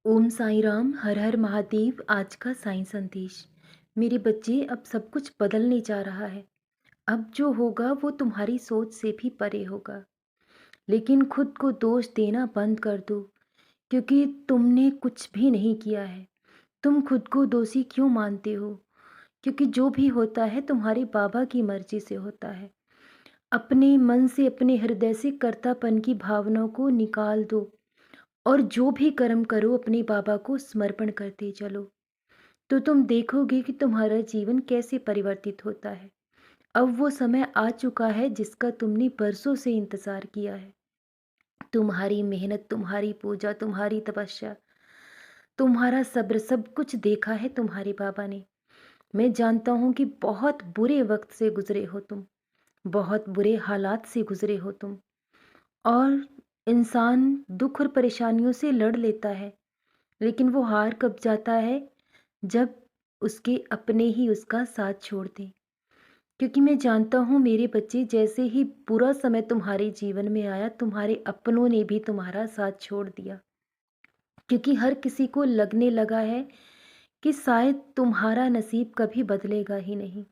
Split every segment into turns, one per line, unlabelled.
ओम साईं राम, हर हर महादेव। आज का साईं संदेश। मेरे बच्चे, अब सब कुछ बदलने जा रहा है। अब जो होगा वो तुम्हारी सोच से भी परे होगा। लेकिन खुद को दोष देना बंद कर दो, क्योंकि तुमने कुछ भी नहीं किया है। तुम खुद को दोषी क्यों मानते हो? क्योंकि जो भी होता है तुम्हारे बाबा की मर्जी से होता है। अपने मन से, अपने हृदय से कर्तापन की भावना को निकाल दो और जो भी कर्म करो अपने बाबा को समर्पण करते चलो। तो तुम देखोगे कि तुम्हारा जीवन कैसे परिवर्तित होता है। अब वो समय आ चुका है जिसका तुमने बरसों से इंतजार किया है। तुम्हारी मेहनत, तुम्हारी पूजा, तुम्हारी तपस्या, तुम्हारा सब्र, सब कुछ देखा है तुम्हारे बाबा ने। मैं जानता हूँ कि बहुत बुरे वक्त से गुजरे हो तुम, बहुत बुरे हालात से गुजरे हो तुम। और इंसान दुख और परेशानियों से लड़ लेता है, लेकिन वो हार कब जाता है? जब उसके अपने ही उसका साथ छोड़ दें। क्योंकि मैं जानता हूँ मेरे बच्चे, जैसे ही बुरा समय तुम्हारे जीवन में आया, तुम्हारे अपनों ने भी तुम्हारा साथ छोड़ दिया। क्योंकि हर किसी को लगने लगा है कि शायद तुम्हारा नसीब कभी बदलेगा ही नहीं,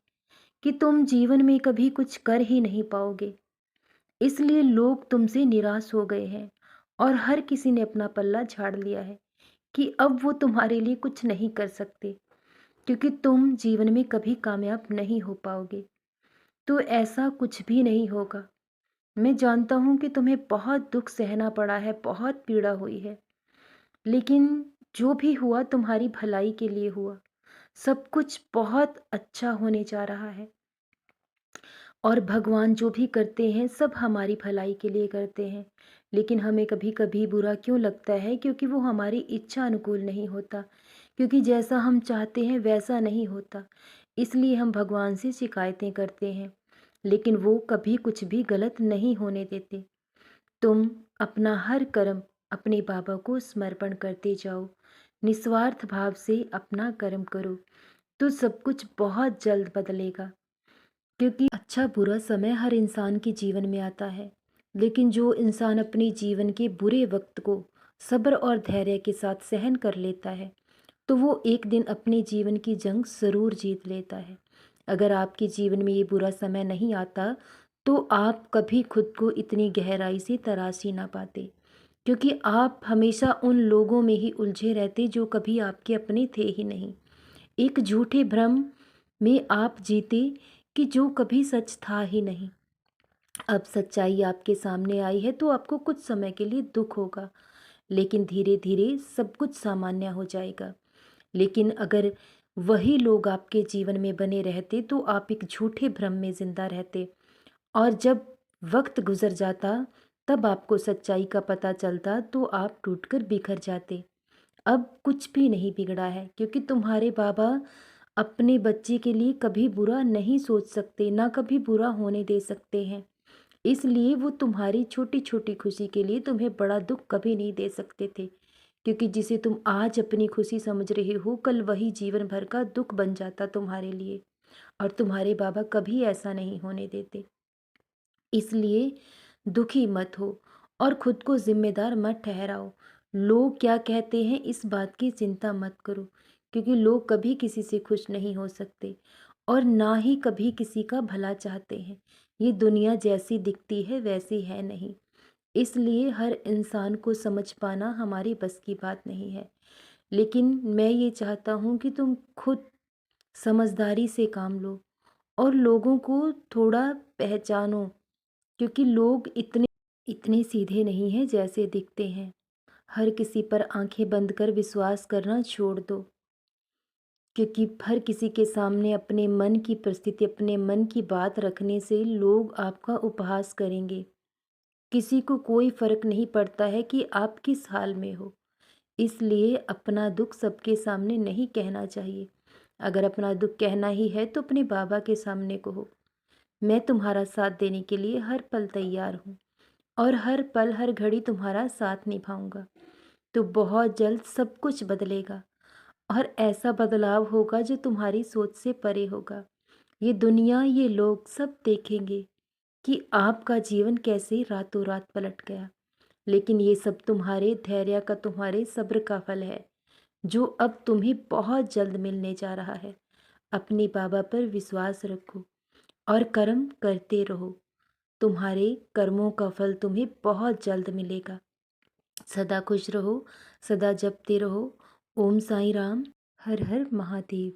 कि तुम जीवन में कभी कुछ कर ही नहीं पाओगे। इसलिए लोग तुमसे निराश हो गए हैं और हर किसी ने अपना पल्ला झाड़ लिया है कि अब वो तुम्हारे लिए कुछ नहीं कर सकते, क्योंकि तुम जीवन में कभी कामयाब नहीं हो पाओगे। तो ऐसा कुछ भी नहीं होगा। मैं जानता हूँ कि तुम्हें बहुत दुख सहना पड़ा है, बहुत पीड़ा हुई है, लेकिन जो भी हुआ तुम्हारी भलाई के लिए हुआ। सब कुछ बहुत अच्छा होने जा रहा है। और भगवान जो भी करते हैं सब हमारी भलाई के लिए करते हैं। लेकिन हमें कभी कभी बुरा क्यों लगता है? क्योंकि वो हमारी इच्छा अनुकूल नहीं होता, क्योंकि जैसा हम चाहते हैं वैसा नहीं होता। इसलिए हम भगवान से शिकायतें करते हैं, लेकिन वो कभी कुछ भी गलत नहीं होने देते। तुम अपना हर कर्म अपने बाबा को समर्पण करते जाओ, निस्वार्थ भाव से अपना कर्म करो, तो सब कुछ बहुत जल्द बदलेगा। क्योंकि अच्छा बुरा समय हर इंसान के जीवन में आता है, लेकिन जो इंसान अपने जीवन के बुरे वक्त को सब्र और धैर्य के साथ सहन कर लेता है, तो वो एक दिन अपने जीवन की जंग ज़रूर जीत लेता है। अगर आपके जीवन में ये बुरा समय नहीं आता, तो आप कभी खुद को इतनी गहराई से तराश ही ना पाते, क्योंकि आप हमेशा उन लोगों में ही उलझे रहते जो कभी आपके अपने थे ही नहीं। एक झूठे भ्रम में आप जीते कि जो कभी सच था ही नहीं। अब सच्चाई आपके सामने आई है तो आपको कुछ समय के लिए दुख होगा, लेकिन धीरे धीरे सब कुछ सामान्य हो जाएगा। लेकिन अगर वही लोग आपके जीवन में बने रहते तो आप एक झूठे भ्रम में जिंदा रहते, और जब वक्त गुजर जाता तब आपको सच्चाई का पता चलता तो आप टूटकर बिखर जाते। अब कुछ भी नहीं बिगड़ा है, क्योंकि तुम्हारे बाबा अपने बच्चे के लिए कभी बुरा नहीं सोच सकते, ना कभी बुरा होने दे सकते हैं। इसलिए वो तुम्हारी छोटी छोटी खुशी के लिए तुम्हें बड़ा दुख कभी नहीं दे सकते थे, क्योंकि जिसे तुम आज अपनी खुशी समझ रहे हो, कल वही जीवन भर का दुख बन जाता तुम्हारे लिए। और तुम्हारे बाबा कभी ऐसा नहीं होने देते। इसलिए दुखी मत हो और खुद को जिम्मेदार मत ठहराओ। लोग क्या कहते हैं इस बात की चिंता मत करो, क्योंकि लोग कभी किसी से खुश नहीं हो सकते और ना ही कभी किसी का भला चाहते हैं। ये दुनिया जैसी दिखती है वैसी है नहीं। इसलिए हर इंसान को समझ पाना हमारी बस की बात नहीं है। लेकिन मैं ये चाहता हूँ कि तुम खुद समझदारी से काम लो और लोगों को थोड़ा पहचानो, क्योंकि लोग इतने इतने सीधे नहीं हैं जैसे दिखते हैं। हर किसी पर आंखें बंद कर विश्वास करना छोड़ दो, क्योंकि हर किसी के सामने अपने मन की परिस्थिति, अपने मन की बात रखने से लोग आपका उपहास करेंगे। किसी को कोई फर्क नहीं पड़ता है कि आप किस हाल में हो। इसलिए अपना दुख सबके सामने नहीं कहना चाहिए। अगर अपना दुख कहना ही है तो अपने बाबा के सामने कहो। मैं तुम्हारा साथ देने के लिए हर पल तैयार हूँ और हर पल हर घड़ी तुम्हारा साथ निभाऊंगा। तो बहुत जल्द सब कुछ बदलेगा और ऐसा बदलाव होगा जो तुम्हारी सोच से परे होगा। ये दुनिया, ये लोग सब देखेंगे कि आपका जीवन कैसे रातों रात पलट गया। लेकिन ये सब तुम्हारे धैर्य का, तुम्हारे सब्र का फल है, जो अब तुम्हें बहुत जल्द मिलने जा रहा है। अपने बाबा पर विश्वास रखो और कर्म करते रहो। तुम्हारे कर्मों का फल तुम्हें बहुत जल्द मिलेगा। सदा खुश रहो, सदा जपते रहो। ओम साईं राम। हर हर महादेव।